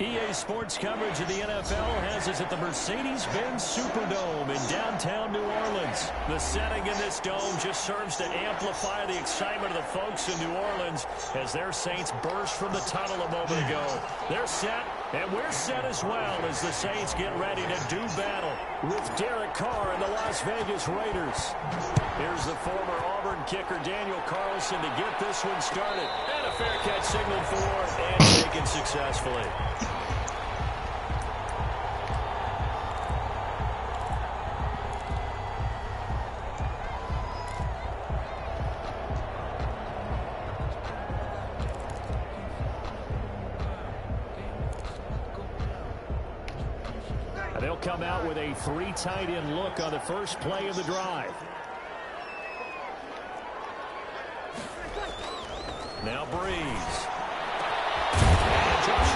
EA Sports coverage of the NFL has us at the Mercedes-Benz Superdome in downtown New Orleans. The setting in this dome just serves to amplify the excitement of the folks in New Orleans as their Saints burst from the tunnel a moment ago. They're set, and we're set as well as the Saints get ready to do battle with Derek Carr and the Las Vegas Raiders. Here's the former Auburn kicker Daniel Carlson to get this one started. And a fair catch signaled for and taken successfully. They'll come out with a 3 tight end look on the first play of the drive. Now Breeze.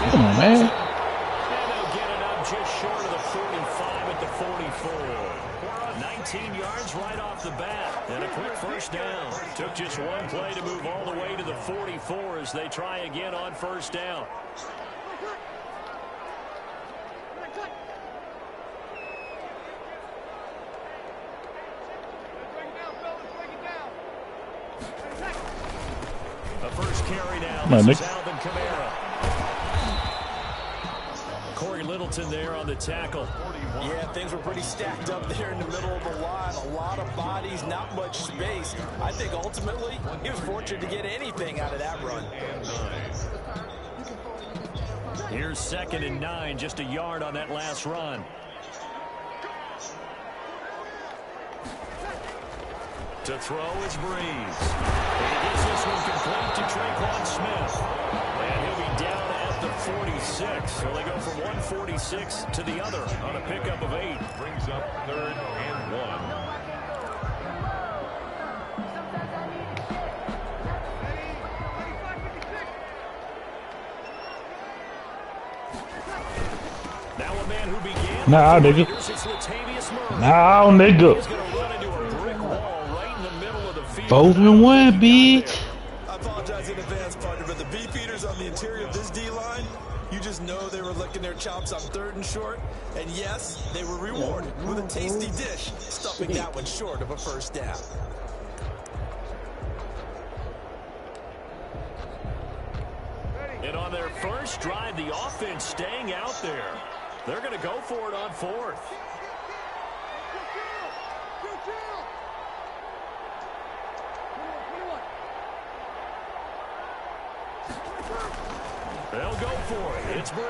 Come on, man. And they'll get it up just short of the 45 at the 44. 19 yards right off the bat. And a quick first down. Took just one play to move all the way to the 44 as they try again on first down. First carry now. This is Alvin Kamara. Corey Littleton there on the tackle. Yeah, things were pretty stacked up there in the middle of the line. A lot of bodies, not much space. I think ultimately he was fortunate to get anything out of that run. Here's 2nd and 9, just a yard on that last run. To throw is Breeze. And he gets this one complete to Tre'Quan Smith. And he'll be down at the 46. So they go from 146 to the other on a pickup of 8. Brings up 3rd and 1. Now a man who began. Nah, nigga. Nah, nigga. 4-1, bitch. I apologize in advance, partner, but the beefeaters on the interior of this D-line, you just know they were licking their chops on 3rd and short. And yes, they were rewarded with a tasty dish, stuffing that one short of a first down. And on their first drive, the offense staying out there. They're going to go for it on 4th. They'll go for it. It's Breeze.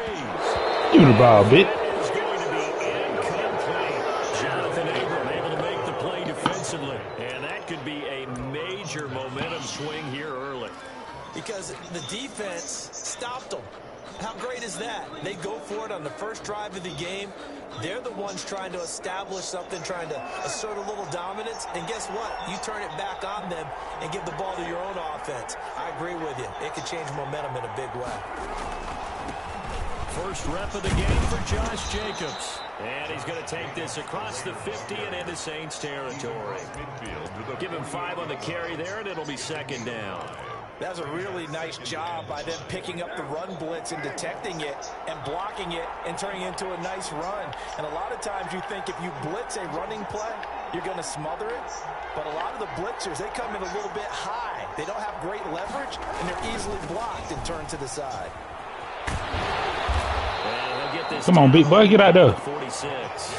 Give me the ball, bitch. It's going to be incomplete. Jonathan Abram able to make the play defensively. And that could be a major momentum swing here early. Because the defense stopped them. How great is that? They go for it on the first drive of the game. They're the ones trying to establish something, trying to assert a little dominance. And guess what? You turn it back on them and give the ball to your own offense. I agree with you. It could change momentum in a big way. First rep of the game for Josh Jacobs. And he's going to take this across the 50 and into Saints territory. Give him 5 on the carry there, and it'll be 2nd down. That's a really nice job by them picking up the run blitz and detecting it and blocking it and turning it into a nice run. And a lot of times you think if you blitz a running play, you're going to smother it. But a lot of the blitzers, they come in a little bit high. They don't have great leverage, and they're easily blocked and turned to the side. Come on, big boy, get out there. 46.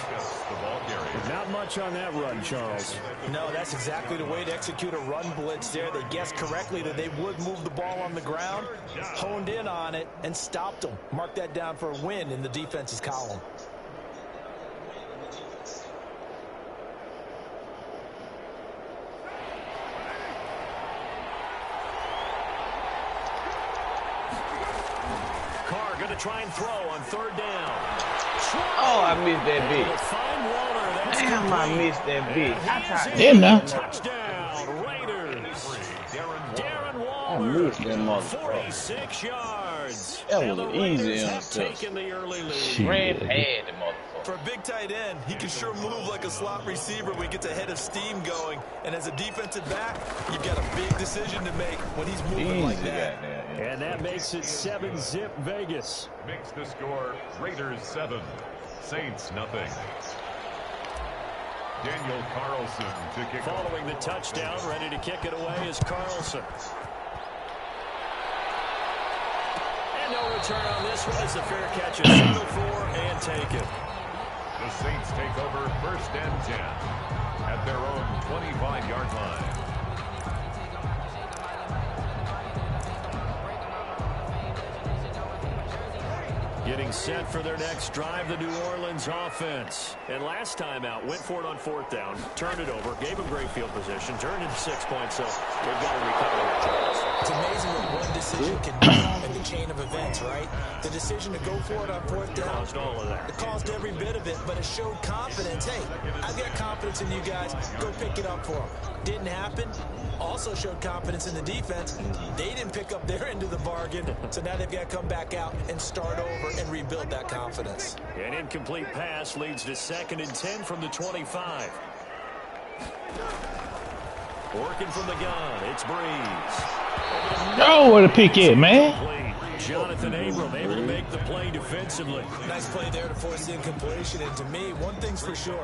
Not much on that run, Charles. No, that's exactly the way to execute a run blitz there. They guessed correctly that they would move the ball on the ground, honed in on it, and stopped them. Mark that down for a win in the defense's column. Carr going to try and throw on 3rd down. Oh, I missed that bitch. Damn, I missed that bitch. Damn, now. Touchdown, Raiders. Darren I Waller, missed that motherfucker. 46 yards. That was And an the easy Raiders have interception. taken the early lead. Ran past the motherfucker. For a big tight end, he can sure move like a slot receiver when he gets a head of steam going. And as a defensive back, you've got a big decision to make when he's moving like that. And that makes it 7-zip Vegas. Makes the score Raiders 7, Saints nothing. Daniel Carlson to kick. Following the touchdown, ready to kick it away is Carlson. And no return on this one as the fair catch is settled for and taken. The Saints take over 1st and 10 at their own 25-yard line. Getting set for their next drive, the New Orleans offense. And last time out, went for it on 4th down, turned it over, gave them great field position, turned into 6 points, so they've got to recover their chance. It's amazing what one decision can do in the chain of events, right? The decision to go for it on 4th down. Caused all of that. It caused every bit of it, but it showed confidence. Hey, I've got confidence in you guys. Go pick it up for them. Didn't happen. Also showed confidence in the defense. They didn't pick up their end of the bargain, so now they've got to come back out and start over and rebuild that confidence. An incomplete pass leads to 2nd and 10 from the 25. Working from the gun, it's Breeze. Oh, what a pick it, man. Jonathan Abram able to make the play defensively. Nice play there to force the incompletion. And to me, one thing's for sure.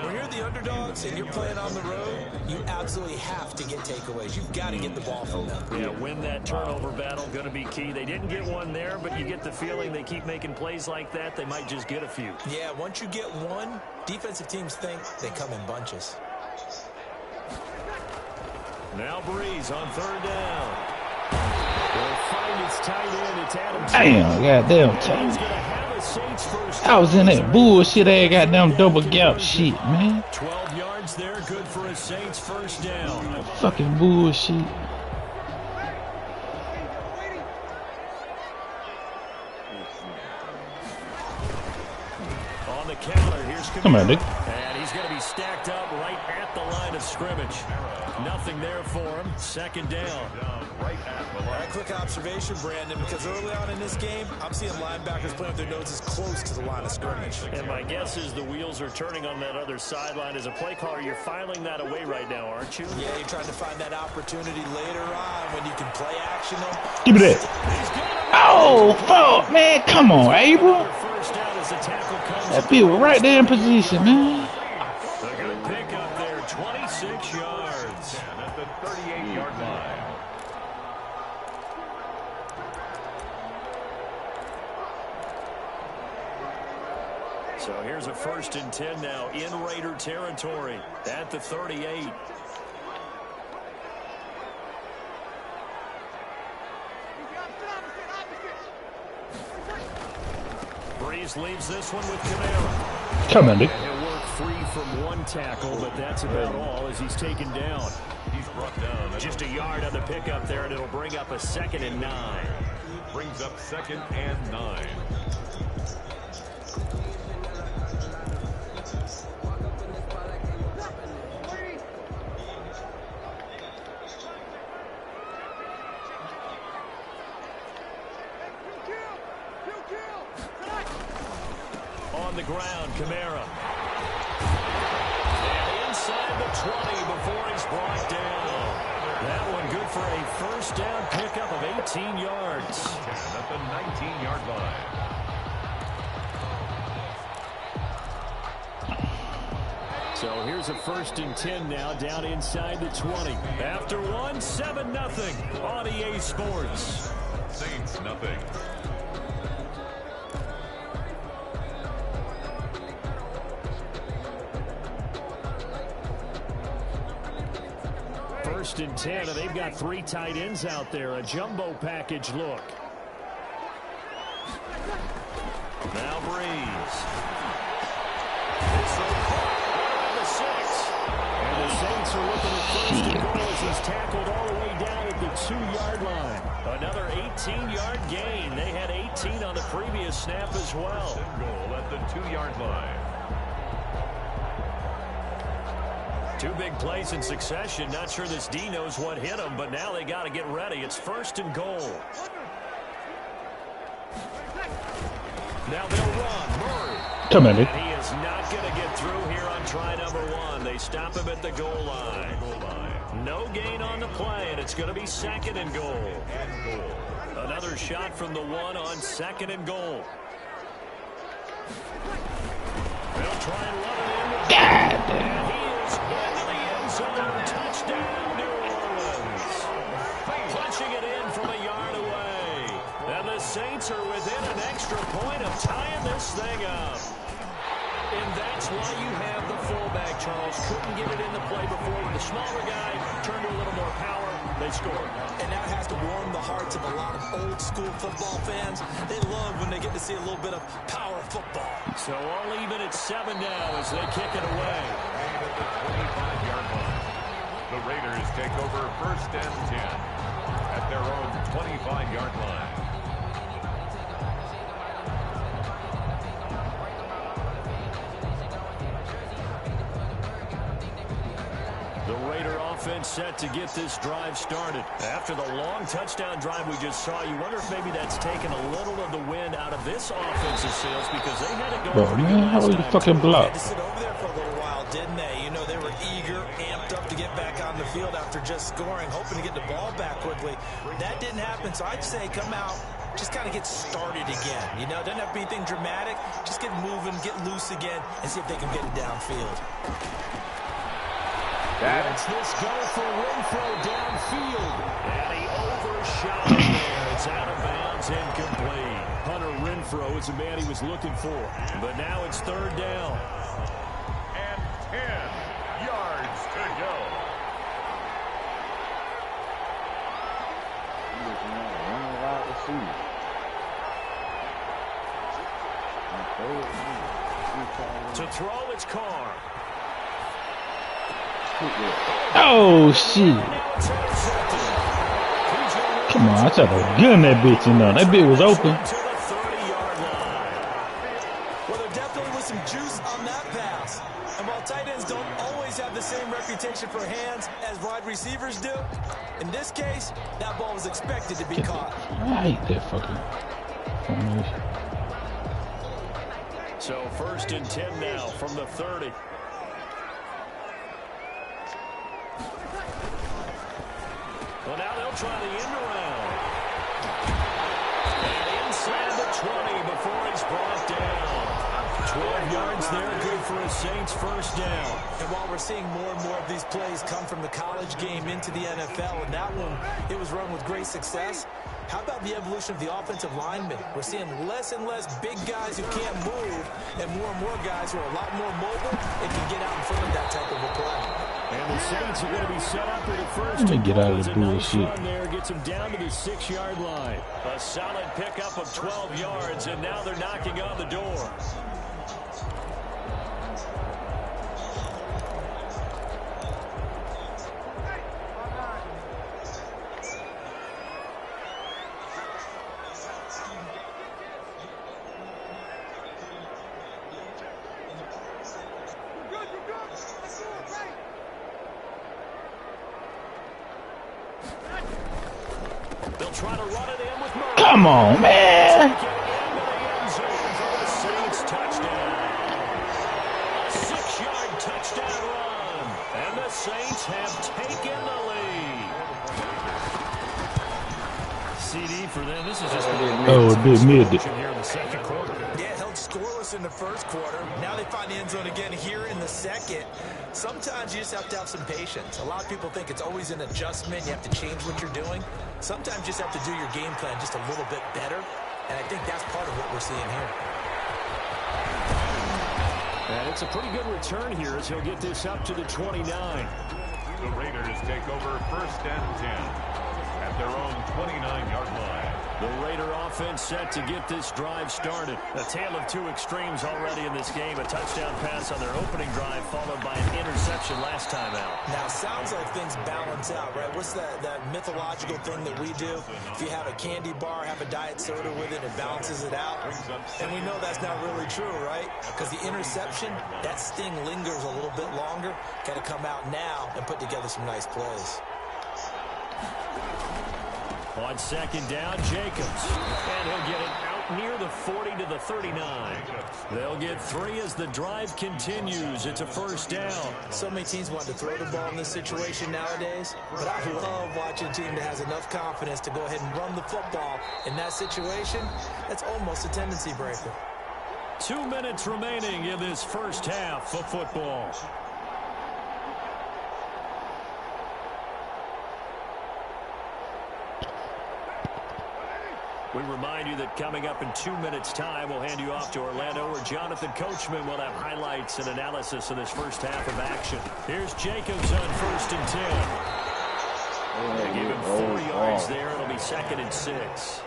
When you're the underdogs and you're playing on the road, you absolutely have to get takeaways. You've got to get the ball from them. Yeah, win that turnover battle, going to be key. They didn't get one there, but you get the feeling they keep making plays like that, they might just get a few. Yeah, once you get one, defensive teams think they come in bunches. Now Breeze on 3rd down. They'll find its tight end. It's Adam. Damn, goddamn tight. I was in that bullshit ass goddamn double gap shit, man. 12 yards there, good for a Saints 1st down. Fucking bullshit. On the counter, here's Kamara. Come on, Dick. And he's going to be stacked up right at the line of scrimmage. Nothing there for him. 2nd down. Right at the line. A quick observation, Brandon, because early on in this game, I'm seeing linebackers playing with their noses close to the line of scrimmage. And my guess is the wheels are turning on that other sideline. As a play caller, you're filing that away right now, aren't you? Yeah, you're trying to find that opportunity later on when you can play action. Give me that. Oh, fuck, man. Come on, Abram. That bitch was right there in position, man. A good pick up there, 26 yards. And at the 38-yard line. So here's a 1st and 10 now in Raider territory at the 38. Breeze leaves this one with Kamara. Come on, Dick. He'll work free from one tackle, but that's about all as he's taken down. He's brought down. Just a yard on the pickup there, and it'll bring up a 2nd and 9. Brings up 2nd and 9. On the ground, Kamara. And inside the 20 before he's brought down. That one good for a 1st down pickup of 18 yards. And at the 19-yard line. So here's a 1st and 10 now down inside the 20. After one, 7-0 on EA Sports. Saints nothing. First and 10, and they've got 3 tight ends out there. A jumbo package look. Now Breeze. The 6. And the Saints are looking at 1st and goal as he's tackled all the way down at the 2-yard line. Another 18-yard gain. They had 18 on the previous snap as well. Goal at the 2-yard line. 2 big plays in succession. Not sure this D knows what hit him, but now they got to get ready. It's 1st and goal. Now they'll run. Murray. Come on, Dick. And he is not going to get through here on try number 1. They stop him at the goal line. No gain on the play, and it's going to be 2nd and goal. Another shot from the 1 on 2nd and goal. They'll try and run it in. God And he is into the end zone. Touchdown, New Orleans. Punching it in from a yard away. And the Saints are within an extra point of tying this thing up. And that's why you have the fullback, Charles. Couldn't get it in the play before with the smaller guy. Turned to a little more power. They scored. And that has to warm the hearts of a lot of old-school football fans. They love when they get to see a little bit of power football. So all even at 7 now as they kick it away. At the 25-yard line. The Raiders take over 1st and 10 at their own 25-yard line. The Raider offense set to get this drive started. After the long touchdown drive we just saw, you wonder if maybe that's taken a little of the wind out of this offensive sails because they had it going. Bro, man, how was you fucking blocked? They had to sit over there for a little while, didn't they? You know, they were eager, amped up to get back on the field after just scoring, hoping to get the ball back quickly. That didn't happen, so I'd say come out, just kind of get started again. You know, doesn't have to be anything dramatic. Just get moving, get loose again, and see if they can get it downfield. Let's this go for Renfro downfield. And he overshot there. It's out of bounds, incomplete. Hunter Renfro is the man he was looking for. But now it's 3rd down. And 10 yards to go. To throw, it's Carr. Oh, shit. Come on, I tried to gun that bitch in there. That bitch was open. Well, there definitely was some juice on that pass. And while tight ends don't always have the same reputation for hands as wide receivers do, in this case, that ball was expected to be caught. I hate that fucking formation. So 1st and 10 now from the 30. Well, now they'll try the end around. And inside the 20 before he's brought down. 12 yards there, good for a Saints 1st down. And while we're seeing more and more of these plays come from the college game into the NFL, and that one, it was run with great success. How about the evolution of the offensive linemen? We're seeing less and less big guys who can't move and more guys who are a lot more mobile and can get out in front of that type of a play. And the Saints are going to be set up for the 1st. Let me get out of the bullshit. Nice there gets them down to the 6-yard line. A solid pickup of 12 yards, and now they're knocking on the door. Trying to run it in with Murray. Come on, man. Saints touchdown. 6-yard touchdown run. And the Saints have taken the lead. CD for them. This is just a bit mid. Here in the 2nd quarter. Yeah, held scoreless in the 1st quarter. Now they find the end zone again here in the 2nd. Sometimes you just have to have some patience. A lot of people think it's always an adjustment. You have to change what you're doing. Sometimes you just have to do your game plan just a little bit better. And I think that's part of what we're seeing here. And it's a pretty good return here as he'll get this up to the 29. The Raiders take over 1st and 10 at their own 29-yard line. The Raider offense set to get this drive started. A tale of two extremes already in this game. A touchdown pass on their opening drive followed by an interception last time out. Now, sounds like things balance out, right? What's that mythological thing that we do? If you have a candy bar, have a diet soda with it, it balances it out. And we know that's not really true, right? Because the interception, that sting lingers a little bit longer. Got to come out now and put together some nice plays. On 2nd down, Jacobs. And he'll get an near the 40 to the 39. They'll get 3 as the drive continues. It's a first down. So many teams want to throw the ball in this situation nowadays, but I love watching a team that has enough confidence to go ahead and run the football. In that situation, that's almost a tendency breaker. 2 minutes remaining in this first half of football. We remind you that coming up in 2 minutes' time, we'll hand you off to Orlando, where Jonathan Coachman will have highlights and analysis of this first half of action. Here's Jacobs on 1st and 10. They gave him 4 yards there. It'll be 2nd and 6.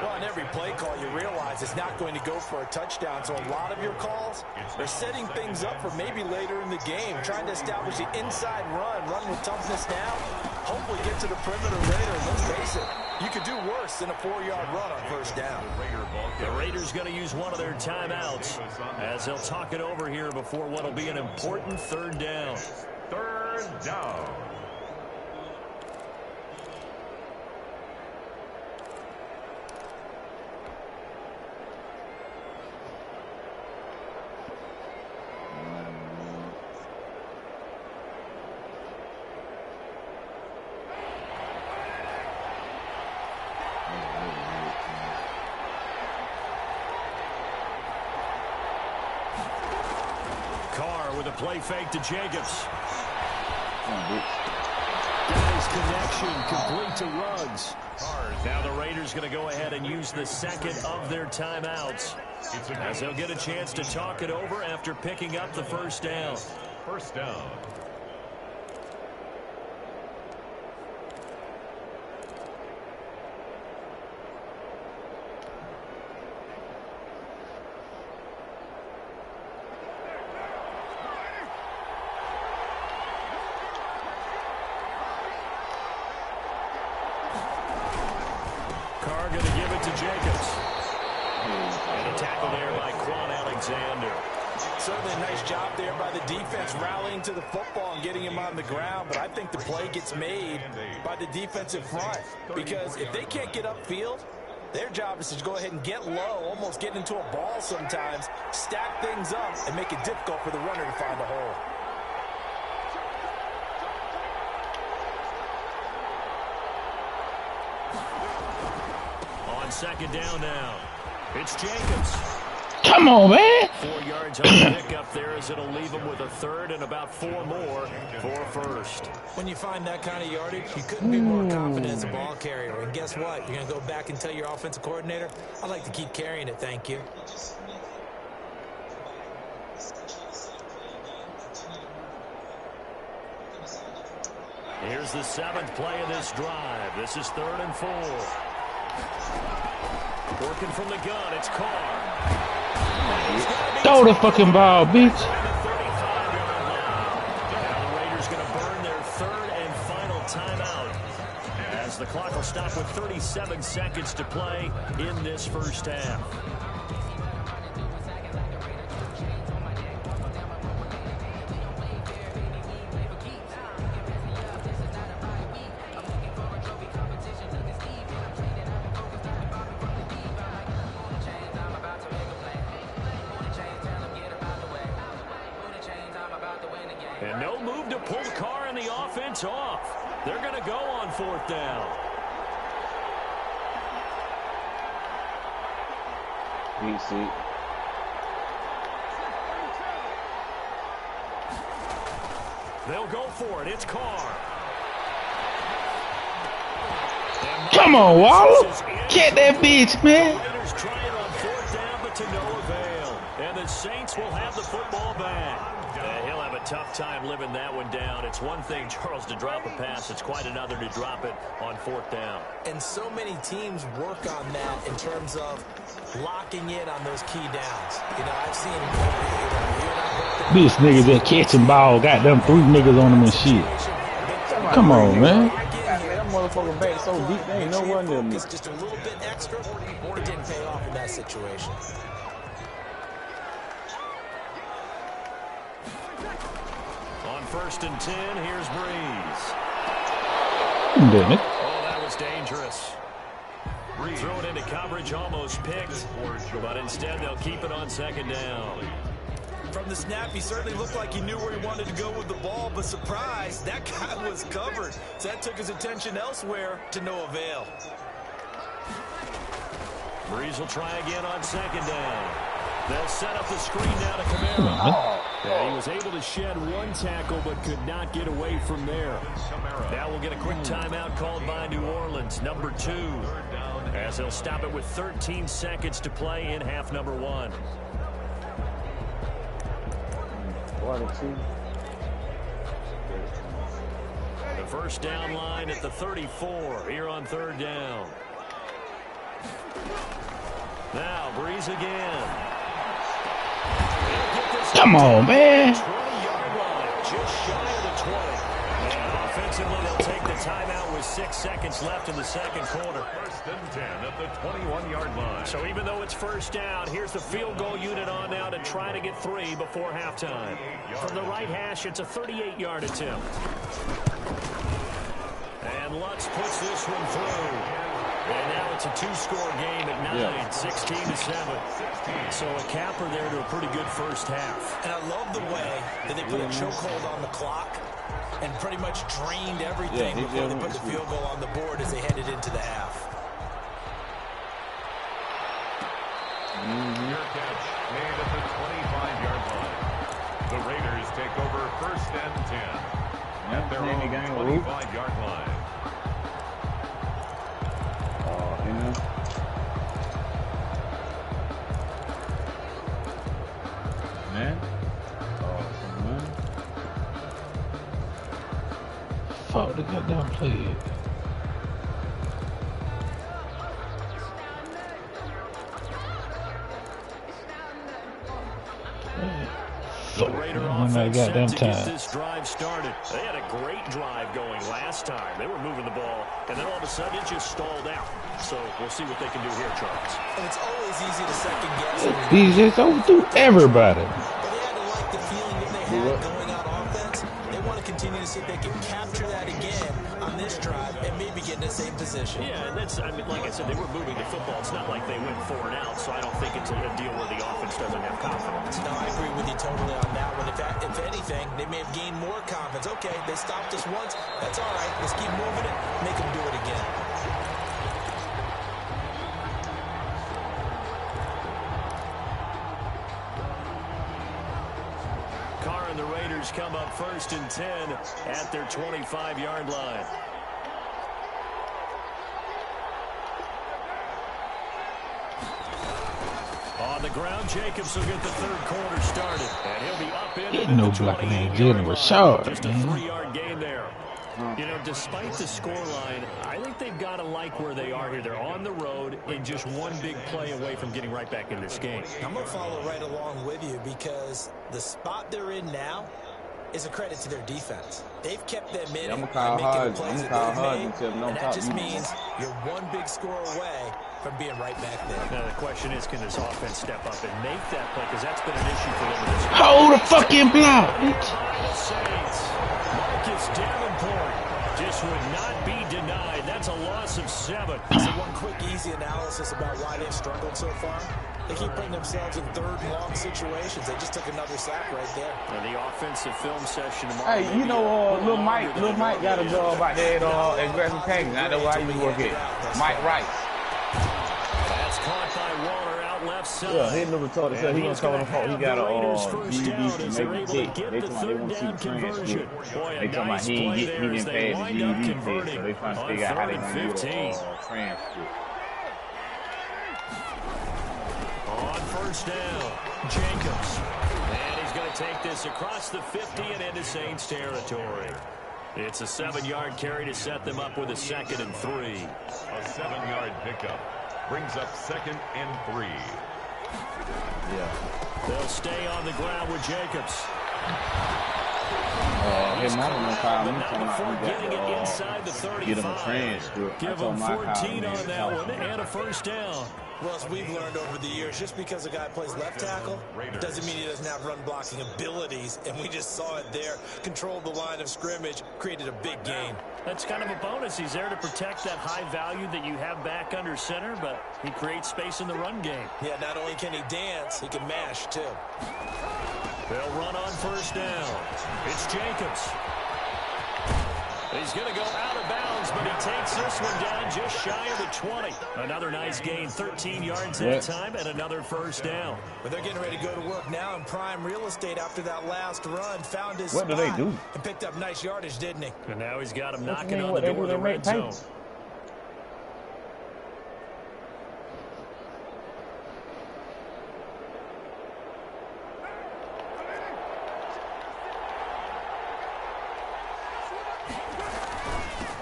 Well, on every play call, you realize it's not going to go for a touchdown. So a lot of your calls are setting things up for maybe later in the game, trying to establish the inside run with toughness now, hopefully get to the perimeter later. And let's face it, you could do worse than a 4-yard run on first down. The Raiders going to use one of their timeouts as they'll talk it over here before what will be an important 3rd down. 3rd down. Play fake to Jacobs. Nice connection, complete to Ruggs. Now the Raiders going to go ahead and use the 2nd of their timeouts, as they'll get a chance to talk it over after picking up the first down. First down. Certainly a nice job there by the defense rallying to the football and getting him on the ground, but I think the play gets made by the defensive front, because if they can't get upfield, their job is to go ahead and get low, almost get into a ball sometimes, stack things up, and make it difficult for the runner to find a hole. On 2nd down now, it's Jacobs. Come on, man. 4 yards on the pickup there, as it'll leave him with a 3rd and about 4 more for a first. When you find that kind of yardage, you couldn't be more confident as a ball carrier. And guess what? You're going to go back and tell your offensive coordinator, I'd like to keep carrying it, thank you. Here's the 7th play of this drive. This is 3rd and 4. Working from the gun, it's Carr. Throw the fucking ball, bitch. Now the Raiders going to burn their 3rd and final timeout, as the clock will stop with 37 seconds to play in this first half. And no move to pull Carr and the offense off. They're going to go on 4th down. PC. They'll go for it. It's Carr. Come on, Waller. Get that bitch, man. Raiders trying on 4th down, but to no avail. And the Saints will have the football back. He'll have a tough time living that one down. It's one thing, Charles, to drop a pass. It's quite another to drop it on 4th down. And so many teams work on that in terms of locking in on those key downs. You know, I've seen this nigga just catching ball, got them 3 niggas on him and shit. Come on, man. That motherfucker back so deep, there ain't no one there. It's just a little bit extra. It didn't pay off in that situation. On 1st and 10, here's Breeze. Damn it. Oh, that was dangerous. Throw it into coverage, almost picked, but instead they'll keep it on second down. From the snap, he certainly looked like he knew where he wanted to go with the ball, but surprise, that guy was covered. So that took his attention elsewhere to no avail. Breeze will try again on second down. They'll set up the screen now to Kamara. Yeah, he was able to shed one tackle, but could not get away from there. Now we'll get a quick timeout called by New Orleans, number 2, as they'll stop it with 13 seconds to play in half number 1. The first down line at the 34 here on third down. Now Breeze again. Come on, man. 20-yard line, just shy of the 20. And offensively, they'll take the timeout with 6 seconds left in the second quarter. First and 10 at the 21-yard line. So even though it's first down, here's the field goal unit on now to try to get 3 before halftime. From the right hash, it's a 38-yard attempt. And Lutz puts this one through. And now it's a 2-score game at 9, 16-7. So a capper there to a pretty good first half. And I love the way that they put a chokehold on the clock and pretty much drained everything before they put the field goal on the board as they headed into the half. Your catch made at the 25-yard line. The Raiders take over first and 10 at their own 25-yard line. Fuck the goddamn play. The Raider offense set to get this drive started. They had a great drive going last time. They were moving the ball, and then all of a sudden it just stalled out. So we'll see what they can do here, Charles. And it's always easy to second guess. He's just overthrew everybody. But they had to like the feeling that they had going on offense. They want to continue to see if they can capture that again on this drive and maybe get in the same position. Yeah, and that's, I mean, like I said, they were moving the football. It's not like they went 4 and out, so I don't think it's a deal where the offense doesn't have confidence. No, I agree with you totally on that one. If anything, they may have gained more confidence. Okay, they stopped us once. That's all right. Let's keep moving it. Make them do it again. Carr and the Raiders come up first and 10 at their 25-yard line. On the ground, Jacobs will get the third quarter started, and he'll be up in no blocking in Jalen Rashard. Just a 3-yard gain there. You know, despite the scoreline, I think they've got to like where they are here. They're on the road and just one big play away from getting right back in this game. I'm going to follow right along with you because the spot they're in now is a credit to their defense. They've kept them in and making the plays that they've made, and that just means you're one big score away from being right back there. Now the question is, can this offense step up and make that play? Because that's been an issue for them in this game. Hold the fucking block, bitch. Saints, Marcus Davenport just would not be denied. That's a loss of 7. So one quick, easy analysis about why they've struggled so far. They keep putting themselves in 3rd and long situations. They just took another sack right there. And the offensive film session tomorrow. Hey, you know, Lil Mike got a job out there at Gresham Canyon. I know why you work it. Mike Wright. That's caught by Waller out left side. Yeah, he never told us he gonna call the fault. He got a GED from maybe kick. They want to see the transcript. They talking about he didn't pass the GED test, so they trying to figure out how they gonna do the transcript. On first down, Jacobs. And he's going to take this across the 50 and into Saints territory. It's a 7-yard carry to set them up with a 2nd and 3. A 7-yard pickup brings up 2nd and 3. Yeah. They'll stay on the ground with Jacobs. His mama gonna call me talking about getting it inside the 35. Get him a transcript. Give him 14 on that one and a first down. Well, as we've learned over the years, just because a guy plays left tackle doesn't mean he doesn't have run blocking abilities, and we just saw it there. Controlled the line of scrimmage, created a big gain. That's kind of a bonus. He's there to protect that high value that you have back under center, but he creates space in the run game. Yeah, not only can he dance, he can mash, too. They'll run on first down. It's Jacobs. He's going to go out of bounds, but he takes this one down just shy of the 20. Another nice gain, 13 yards that time, and another first down. But they're getting ready to go to work now in prime real estate after that last run. Found his spot. What do they do? And picked up nice yardage, didn't he? And now he's got him knocking on the door of the red zone.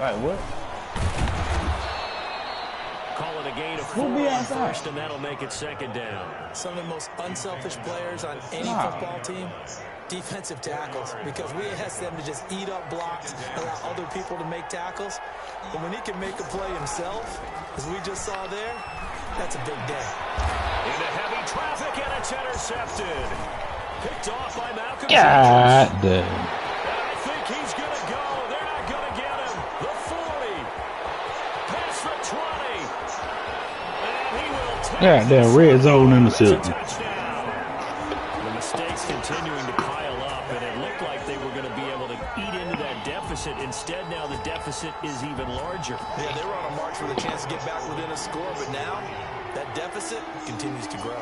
All right, what? Call it a gain of 4 on first, and that'll make it second down. Some of the most unselfish players on any football team, defensive tackles, because we ask them to just eat up blocks, allow other people to make tackles. But when he can make a play himself, as we just saw there, that's a big day. Into heavy traffic, and it's intercepted. Picked off by Malcolm. God damn. I think he's going to go. They're not going to get him. The 40. Past the 20. And he will take God damn, red zone interception. The mistakes continuing to pile up, and it looked like they were going to be able to eat into that deficit. Instead, now the deficit is even larger. Yeah, they were on a march with a chance to get back within a score, but now that deficit continues to grow.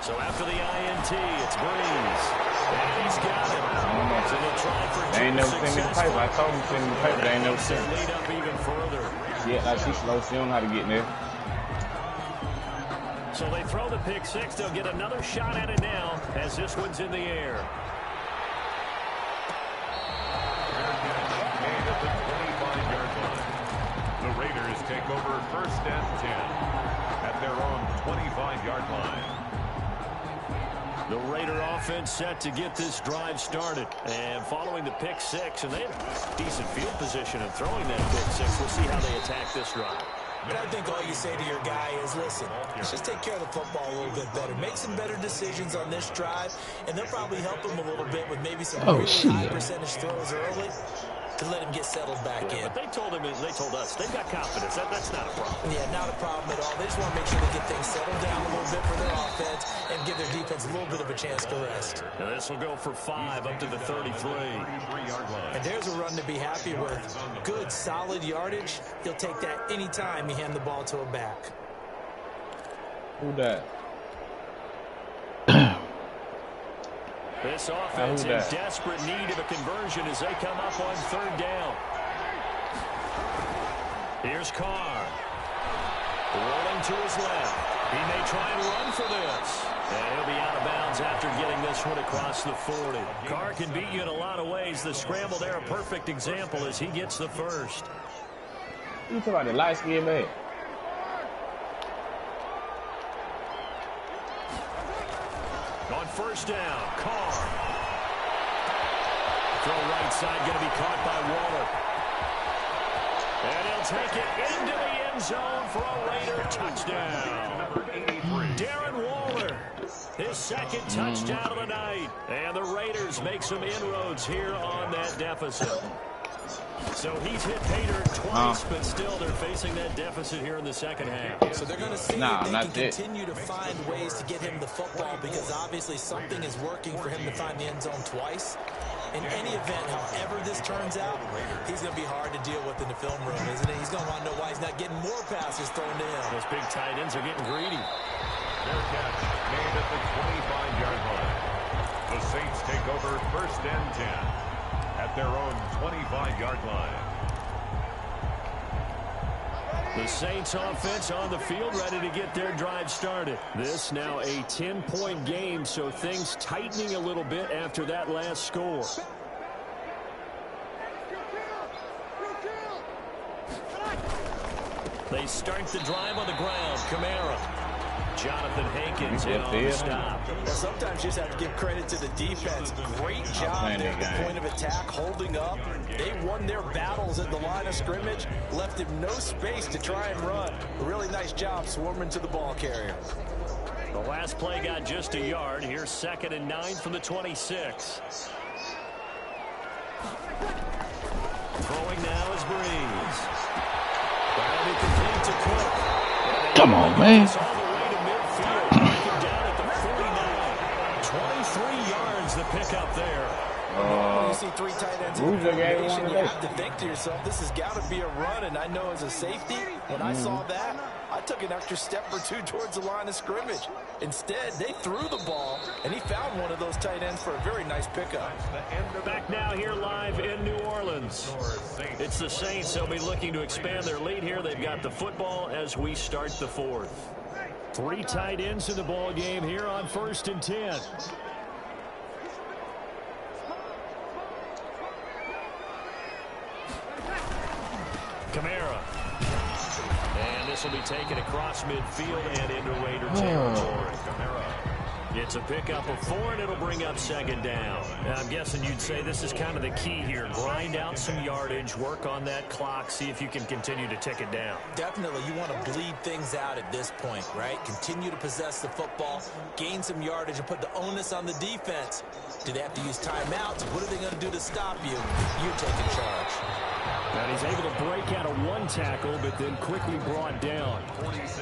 So after the INT, it's Breeze. And he's got it. So they'll try for they ain't never seen me the paper. I told them to send me the paper. They ain't never seen me. Lead up even further. Yeah, like she's slow. She don't know how to get in there. So they throw the pick six. They'll get another shot at it now as this one's in the air. At the 25-yard line. The Raiders take over first and 10 at their own 25-yard line. The Raider offense set to get this drive started. And following the pick six, and they have decent field position in throwing that pick six. We'll see how they attack this drive. But I think all you say to your guy is, listen, let's just take care of the football a little bit better. Make some better decisions on this drive, and they'll probably help him a little bit with maybe some really high percentage throws early to let him get settled back in. But they told us, they've got confidence. That's not a problem. Yeah, not a problem at all. They just want to make sure they get things settled down a little bit for their offense and give their defense a little bit of a chance to rest. Now this will go for 5 up to the 33. And there's a run to be happy with. Good, solid yardage. He'll take that any time you hand the ball to a back. Who that? This offense in desperate need of a conversion as they come up on third down. Here's Carr. Rolling to his left. He may try and run for this. And he'll be out of bounds after getting this one across the 40. Carr can beat you in a lot of ways. The scramble there, a perfect example as he gets the first. You talking about the light-skinned man? On first down, Carr. Throw right side, going to be caught by Waller. And he'll take it into the end zone for a Raider touchdown. Darren Waller, his second touchdown of the night. And the Raiders make some inroads here on that deficit. So he's hit Pater twice, but still they're facing that deficit here in the second half. So they're going to see if they can continue to find ways to get him the football, because obviously something is working for him to find the end zone twice. In any event, however this turns out, he's going to be hard to deal with in the film room, isn't he? He's going to want to know why he's not getting more passes thrown to him. Those big tight ends are getting greedy. Their catch made at the 25-yard line. The Saints take over first and 10 at their own 25-yard line. The Saints offense on the field, ready to get their drive started. This now a 10-point game, so things tightening a little bit after that last score. They start the drive on the ground. Kamara. Jonathan Hankins in on the stop. Well, sometimes you just have to give credit to the defense. Great job there at the point of attack, holding up. They won their battles at the line of scrimmage, left him no space to try and run. A really nice job swarming to the ball carrier. The last play got just a yard. Here's 2nd and 9 from the 26. Throwing now is Breeze. Batted complete to Cook. Come on, man. All the way to midfield. Breaking down at the 49. 23 yards the pickup there. When you see 3 tight ends in formation, you have to think to yourself, this has got to be a run. And I know as a safety, when I saw that, I took an extra step or 2 towards the line of scrimmage. Instead, they threw the ball, and he found one of those tight ends for a very nice pickup. Back now here live in New Orleans. It's the Saints. They'll be looking to expand their lead here. They've got the football as we start the 4th. 3 tight ends in the ball game here on 1st and 10. Kamara. And this will be taken across midfield and into Raider territory. It's a pickup of 4, and it'll bring up 2nd down. Now, I'm guessing you'd say this is kind of the key here. Grind out some yardage, work on that clock, see if you can continue to tick it down. Definitely, you want to bleed things out at this point, right? Continue to possess the football, gain some yardage, and put the onus on the defense. Do they have to use timeouts? What are they going to do to stop you? You're taking charge. And he's able to break out of 1 tackle, but then quickly brought down.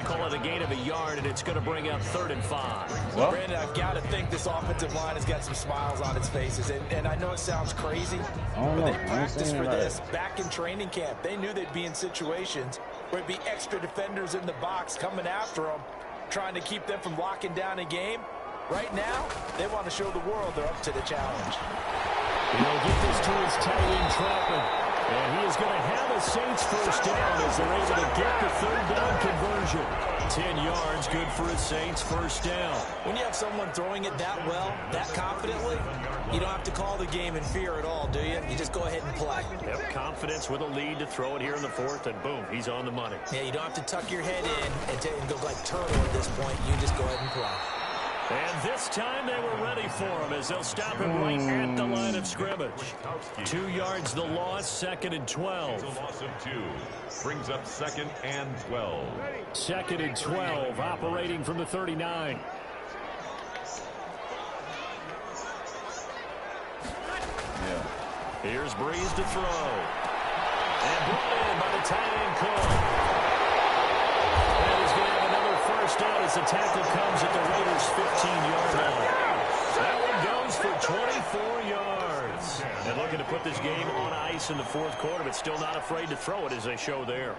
Call it a gain of a yard, and it's going to bring up 3rd and 5. Well, Brandon, I've got to think this offensive line has got some smiles on its faces. And I know it sounds crazy, but they practiced for this back in training camp. They knew they'd be in situations where it'd be extra defenders in the box coming after them, trying to keep them from locking down a game. Right now, they want to show the world they're up to the challenge. He'll get this to his tight end, Troutman. And he is going to have a Saints first down as they're able to get the 3rd down conversion. 10 yards, good for a Saints first down. When you have someone throwing it that well, that confidently, you don't have to call the game in fear at all, do you? You just go ahead and play. Yep, confidence with a lead to throw it here in the 4th, and boom, he's on the money. Yeah, you don't have to tuck your head in and go like turtle at this point. You just go ahead and play. And this time they were ready for him as they'll stop him right at the line of scrimmage. 2 yards the loss, 2nd and 12. The loss of 2 brings up 2nd and 12. 2nd and 12, operating from the 39. Here's Breeze to throw. And brought in by the tight end Cook. And he's going to have another first down as the tackle comes at the Raiders' 15-yard line. That one goes for 24 yards. And looking to put this game on ice in the 4th quarter, but still not afraid to throw it as they show there.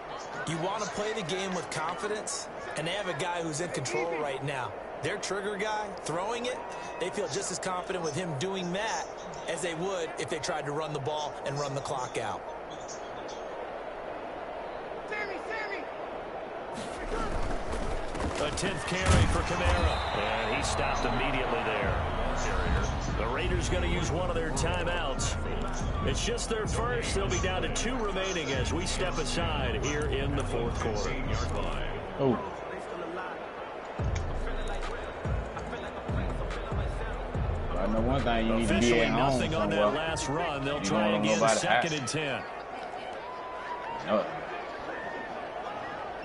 You want to play the game with confidence, and they have a guy who's in control right now. Their trigger guy, throwing it, they feel just as confident with him doing that as they would if they tried to run the ball and run the clock out. A 10th carry for Kamara. And he stopped immediately there. The Raiders going to use one of their timeouts. It's just their first. They'll be down to 2 remaining as we step aside here in the 4th quarter. Oh. I know one thing, you need to be Officially at home nothing on that last run. They'll try again, 2nd and 10.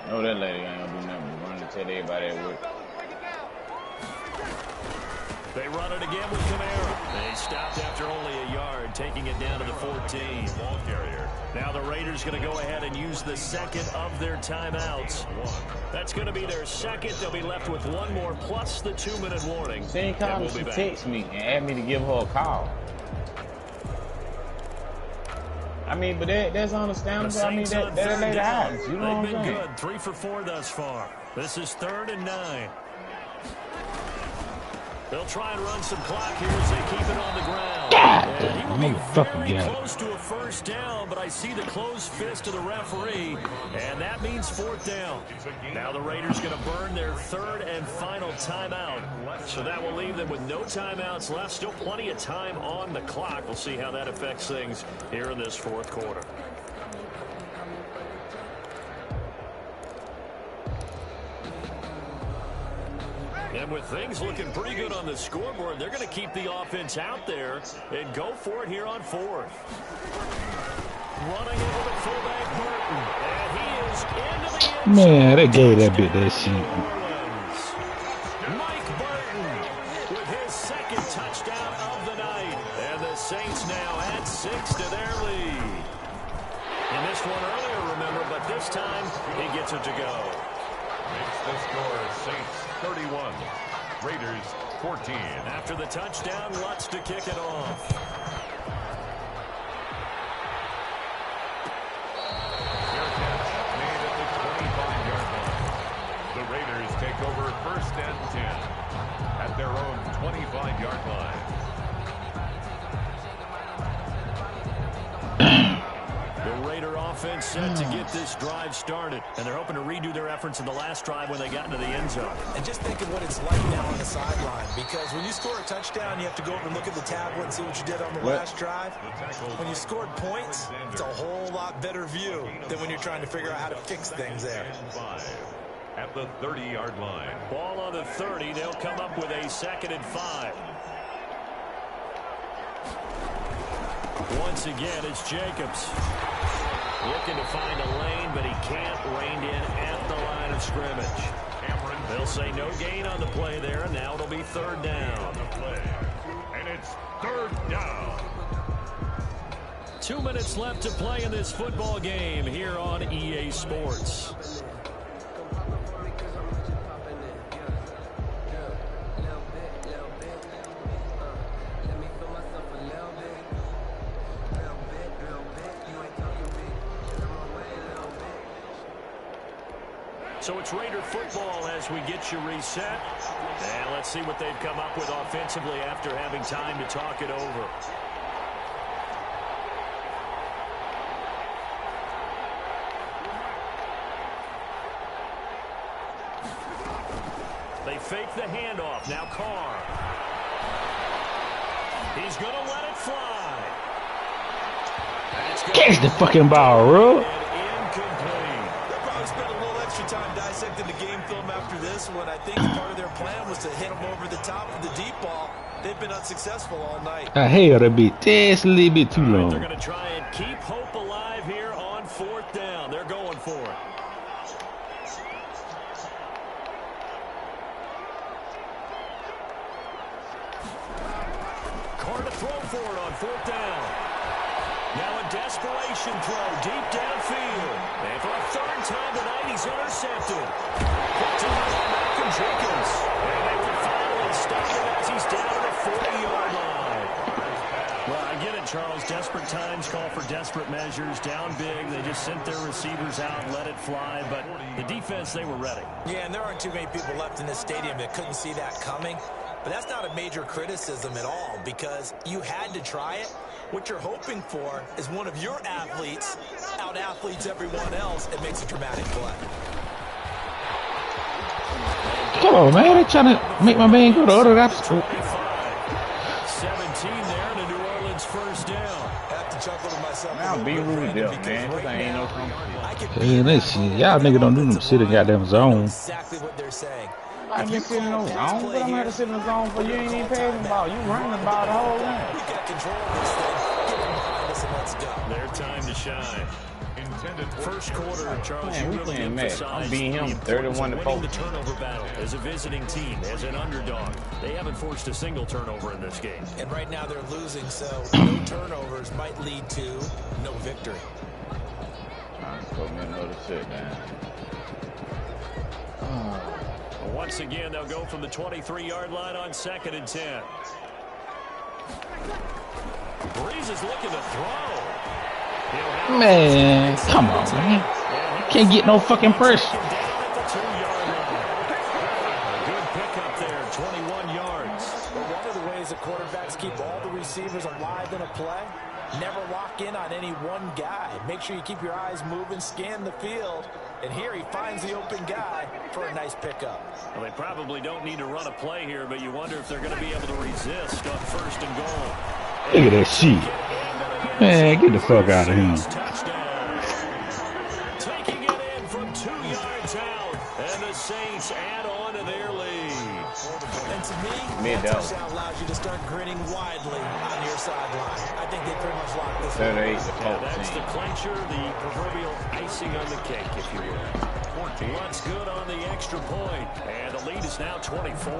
No, that lady ain't gonna do nothing but run and tell everybody at work. They run it again with Kamara. They stopped after only a yard, taking it down to the 14. Ball carrier. Now the Raiders going to go ahead and use the 2nd of their timeouts. That's going to be their 2nd. They'll be left with 1 more plus the 2-minute warning. She called me, she text me and asked me to give her a call. I mean, but that's understandable. I mean, that lady eyes. You know what I'm saying? They've been good. 3 for 4 thus far. This is 3rd and 9. They'll try and run some clock here as they keep it on the ground. And he will be very close to a first down, but I see the closed fist of the referee, and that means 4th down. Now the Raiders going to burn their 3rd and final timeout, so that will leave them with no timeouts left. Still plenty of time on the clock. We'll see how that affects things here in this 4th quarter. And with things looking pretty good on the scoreboard, they're going to keep the offense out there and go for it here on fourth. Running it with a fullback Burton. And he is into the end zone. Man, they gave that bit that shit. Mike Burton with his second touchdown of the night. And the Saints now add 6 to their lead. He missed one earlier, remember, but this time he gets it to go. Makes the score Saints 31, Raiders 14. After the touchdown, Lutz to kick it off. Fair catch made at the 25-yard line. The Raiders take over first and 10 at their own 25-yard line. The Raider offense set to get this drive started, and they're hoping to redo their efforts in the last drive when they got into the end zone. And just think of what it's like now on the sideline, because when you score a touchdown, you have to go over and look at the tablet and see what you did on the last drive. When you scored points, it's a whole lot better view than when you're trying to figure out how to fix things there. At the 30-yard line. Ball on the 30. They'll come up with a 2nd and 5. Once again, it's Jacobs. Looking to find a lane, but he can't rein in at the line of scrimmage. They'll say no gain on the play there, and now it'll be 3rd down. And it's 3rd down. 2 minutes left to play in this football game here on EA Sports. So it's Raider football as we get you reset. And let's see what they've come up with offensively after having time to talk it over. They fake the handoff. Now Carr. He's going to let it fly. Catch the fucking ball, bro. Time dissecting the game film after this one. I think part of their plan was to hit them over the top of the deep ball. They've been unsuccessful all night. I held a bit, just a little bit too long. They're going to try and keep hope alive here on 4th down. They're going for it. Carr to throw for it on 4th down. Now a desperation throw deep downfield. And for a 3rd time tonight, he's intercepted. Picked up by Malcolm Jenkins. And they will finally stop him as he's down at the 40-yard line. Well, I get it, Charles. Desperate times call for desperate measures. Down big. They just sent their receivers out and let it fly. But the defense, they were ready. Yeah, and there aren't too many people left in this stadium that couldn't see that coming. But that's not a major criticism at all, because you had to try it. What you're hoping for is one of your athletes out-athletes everyone else and makes a dramatic play. Come on, man. They're trying to make my man go to other obstacle. 17 there to New Orleans 1st down. I have to chuckle to myself. Now be rude, man. This ain't no competition. Hey, that shit. Y'all niggas don't do them shit in goddamn zone. Exactly what they're saying. I been sitting in the zone, but I'm going to have to sit in the zone for you ain't even passing the ball. You running the ball the whole time. We got control of this thing. Get it behind us and let's go. Their time to shine. First quarter, Charles, Man, you we really playing match. I'm emphasized beating him the importance 31 to of 4. winning the turnover battle as a visiting team, as an underdog. They haven't forced a single turnover in this game. And right now they're losing, so no turnovers might lead to no victory. Trying to put me another sit down. Once again, they'll go from the 23-yard line on 2nd and 10. Breeze is looking to throw. Man, come on, man. Can't get no fucking pressure. Down at the 2-yard line. Good pickup there, 21 yards. Well, one of the ways that quarterbacks keep all the receivers alive in a play, never lock in on any one guy. Make sure you keep your eyes moving, scan the field. And here he finds the open guy for a nice pickup. Well, they probably don't need to run a play here, but you wonder if they're going to be able to resist on 1st and goal. Look at that shit. Man, get the fuck out of here. Touchdown. Taking it in from 2 yards out. And the Saints add on to their lead. that touchdown allows you to start grinning widely on your sideline. I think they pretty much locked this one. That's the clincher, the proverbial icing on the cake, if you will. What's good on the extra point? And the lead is now 24.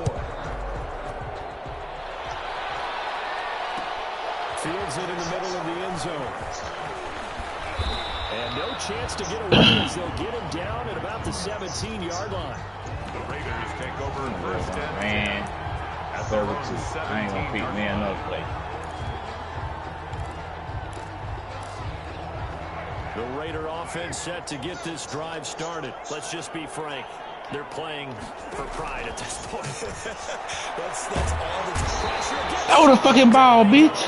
Fields it in the middle of the end zone. And no chance to get away as they'll get him down at about the 17-yard line. The Raiders take over first and man. I ain't gonna pick me another play. The Raider offense set to get this drive started. Let's just be frank. They're playing for pride at this point. that's all the pressure. Throw the fucking ball, bitch.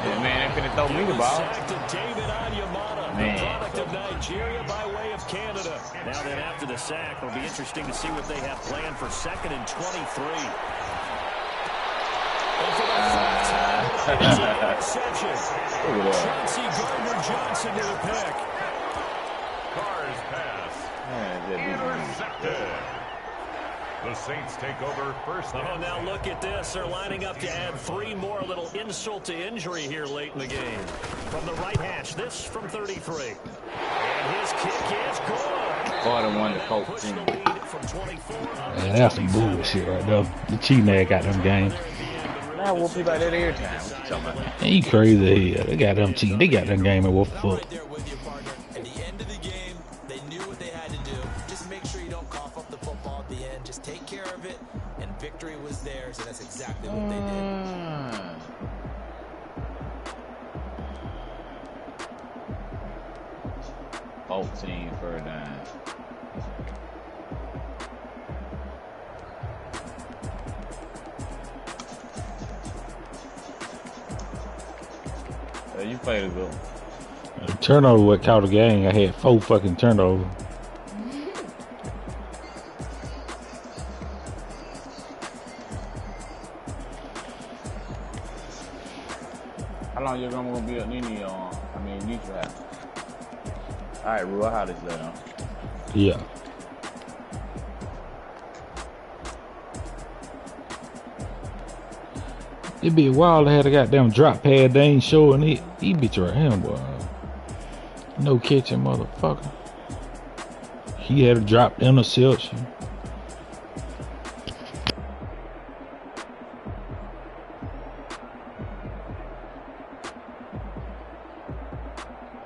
Yeah, man, they finna throw me the ball. David Onyemata, the product of Nigeria by way of Canada. Now then, after the sack, it'll be interesting to see what they have planned for 2nd and 23. And for the first time, it's an interception. Chauncey Gardner-Johnson with a pick. Carr's pass. Intercepted. The Saints take over first. Oh, now look at this. They're lining up to add 3 more. A little insult to injury here late in the game. From the right hash, this from 33. And his kick is good. Carter won the Colts team. Man, that's some bullshit right there. The cheating ass got them games. I whoop you like that every time. What you talking about? Man, you crazy hell. They got them cheating. They got them game at what the fuck. At the end of the game, they knew what they had to do. Just make sure you don't cough up the football at the end. Just take care of it, and victory was theirs, and that's exactly what they did. 14 for a dime. You played a good one. Turnover what caught the game. I had 4 fucking turnovers. How long you gonna be at Nini on? Neutral house. Alright, Rue, I'll have this later on. Yeah. It'd be a while to have a goddamn drop pad. They ain't showing it. He bitch right here, boy. No catching, motherfucker. He had a drop interception.